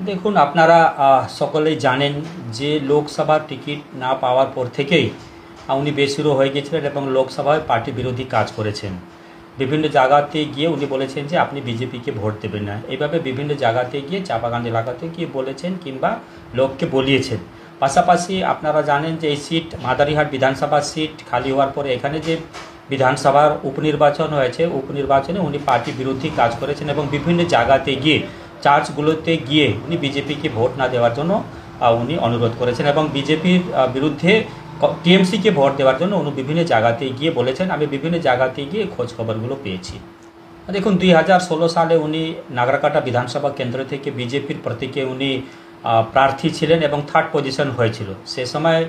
দেখুন আপনারা সকলেই জানেন যে লোকসভার টিকিট না পাওয়ার পর থেকেই উনি বেসুরো হয়ে গেছিলেন এবং লোকসভায় পার্টি বিরোধী কাজ করেছেন। বিভিন্ন জায়গাতে গিয়ে উনি বলেছেন যে আপনি বিজেপিকে ভোট দেবেন না, এইভাবে বিভিন্ন জায়গাতে গিয়ে চা বাগান এলাকাতে গিয়ে বলেছেন কিংবা লোককে বলিয়েছেন। পাশাপাশি আপনারা জানেন যে এই সিট মাদারিহাট বিধানসভা সিট খালি হওয়ার পরে এখানে যে বিধানসভার উপনির্বাচন হয়েছে, উপনির্বাচনে উনি পার্টি বিরোধী কাজ করেছেন এবং বিভিন্ন জায়গাতে গিয়ে চার্চগুলোতে গিয়ে উনি বিজেপিকে ভোট না দেওয়ার জন্য উনি অনুরোধ করেছেন এবং বিজেপির বিরুদ্ধে টিএমসিকে ভোট দেওয়ার জন্য উনি বিভিন্ন জায়গাতে গিয়ে বলেছেন। আমি বিভিন্ন জায়গাতে গিয়ে খোঁজ খবরগুলো পেয়েছি। দেখুন 2016 সালে উনি নাগরাকাটা বিধানসভা কেন্দ্র থেকে বিজেপির প্রতীকে উনি প্রার্থী ছিলেন এবং 3rd পজিশন হয়েছিল। সে সময়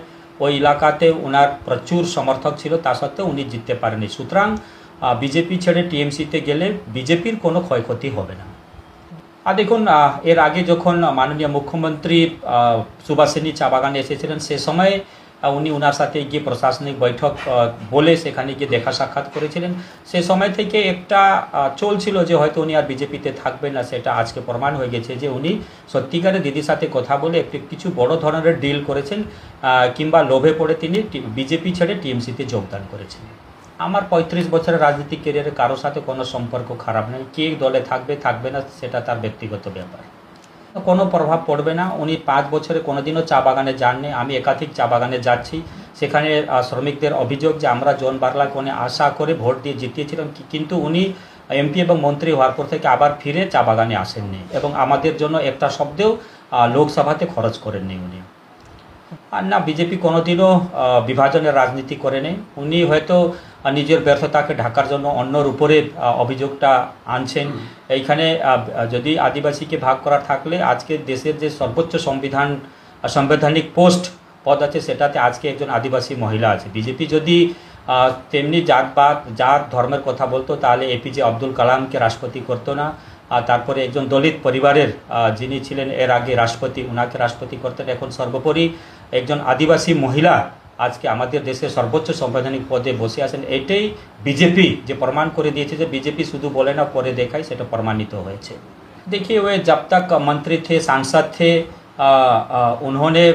ওই এলাকাতে ওনার প্রচুর সমর্থক ছিল, তা সত্ত্বেও উনি জিততে পারেনি। সুতরাং বিজেপি ছেড়ে টিএমসিতে গেলে বিজেপির কোনো ক্ষয়ক্ষতি হবে না। আর দেখুন এর আগে যখন মাননীয় মুখ্যমন্ত্রী সুভাষিনী চা বাগানে এসেছিলেন সে সময় উনি ওনার সাথে গিয়ে প্রশাসনিক বৈঠক বলে সেখানে গিয়ে দেখা সাক্ষাৎ করেছিলেন। সে সময় থেকে একটা চলছিল যে হয়তো উনি আর বিজেপিতে থাকবেন না, সেটা আজকে প্রমাণ হয়ে গেছে যে উনি সত্যিকারে দিদির সাথে কথা বলে একটি কিছু বড় ধরনের ডিল করেছেন কিংবা লোভে পড়ে তিনি বিজেপি ছেড়ে টিএমসিতে যোগদান করেছেন। আমার 35 বছরের রাজনৈতিক ক্যারিয়ারে কারোর সাথে কোনো সম্পর্ক খারাপ নেই। কে দলে থাকবে থাকবে না সেটা তার ব্যক্তিগত ব্যাপার, কোনো প্রভাব পড়বে না। উনি 5 বছরে কোনোদিনও চা বাগানে যাননি, আমি একাধিক চা বাগানে যাচ্ছি। সেখানে শ্রমিকদের অভিযোগ যে আমরা জন বার্লাকে উনি আশা করে ভোট দিয়ে জিতিয়েছিলাম, কিন্তু উনি এমপি এবং মন্ত্রী হওয়ার পর থেকে আবার ফিরে চা বাগানে আসেননি এবং আমাদের জন্য একটা শব্দেও লোকসভাতে খরচ করেননি উনি। আর না, বিজেপি কোনোদিনও বিভাজনের রাজনীতি করেনি। উনি হয়তো নিজের ব্যর্থতাকে ঢাকার জন্য অন্যর উপরে অভিযোগটা আনছেন। এইখানে যদি আদিবাসীকে ভাগ করার থাকলে আজকে দেশের যে সর্বোচ্চ সাংবিধানিক পদ আছে সেটাতে আজকে একজন আদিবাসী মহিলা আছে। বিজেপি যদি তেমনি জাত ধর্মের কথা বলতো তাহলে এপিজে আব্দুল কালামকে রাষ্ট্রপতি করতো না। তারপরে একজন দলিত পরিবারের যিনি ছিলেন এর আগে রাষ্ট্রপতি, ওনাকে রাষ্ট্রপতি করতেন। এখন সর্বোপরি একজন আদিবাসী মহিলা আজকে আমাদের দেশের সর্বোচ্চ সাংবিধানিক পদে বসে আছেন। এটাই বিজেপি যে প্রমাণ করে দিয়েছে যে বিজেপি শুধু বলে না করে দেখায়, সেটা প্রমাণিত হয়েছে। देखिए वे जब तक मंत्री थे सांसद थे उन्होंने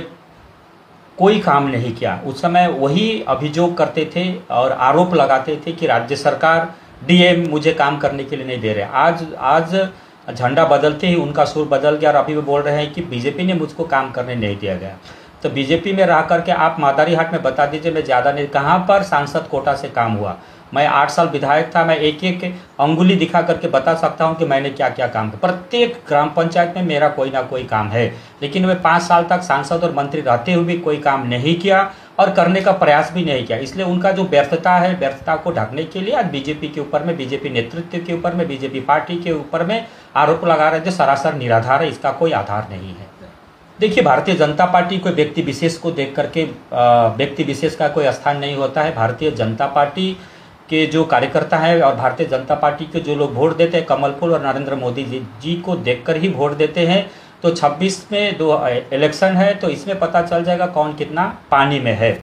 कोई काम नहीं किया। उस समय वही अभियोग करते थे और आरोप लगाते थे कि राज्य सरकार डीएम मुझे काम करने के लिए नहीं दे रहे। आज झंडा बदलते ही उनका सुर बदल गया और अभी भी बोल रहे हैं कि बीजेपी ने मुझको काम करने नहीं दिया गया। तो बीजेपी में रह करके आप मादारीहाट में बता दीजिए, मैं ज़्यादा नहीं, कहाँ पर सांसद कोटा से काम हुआ। मैं 8 साल विधायक था, मैं एक एक अंगुली दिखा करके बता सकता हूँ कि मैंने क्या क्या काम किया। प्रत्येक ग्राम पंचायत में मेरा कोई ना कोई काम है, लेकिन मैं 5 साल तक सांसद और मंत्री रहते हुए भी कोई काम नहीं किया और करने का प्रयास भी नहीं किया। इसलिए उनका जो व्यर्थता है, व्यर्थता को ढकने के लिए आज बीजेपी के ऊपर में, बीजेपी नेतृत्व के ऊपर में, बीजेपी पार्टी के ऊपर में आरोप लगा रहे हैं जो सरासर निराधार है, इसका कोई आधार नहीं है। देखिए भारतीय जनता पार्टी कोई व्यक्ति विशेष को देख करके व्यक्ति विशेष का कोई स्थान नहीं होता है। भारतीय जनता पार्टी के जो कार्यकर्ता हैं और भारतीय जनता पार्टी के जो लोग वोट देते हैं कमल फूल और नरेंद्र मोदी जी को देखकर ही वोट देते हैं। तो 26 में 2 इलेक्शन है, तो इसमें पता चल जाएगा कौन कितना पानी में है।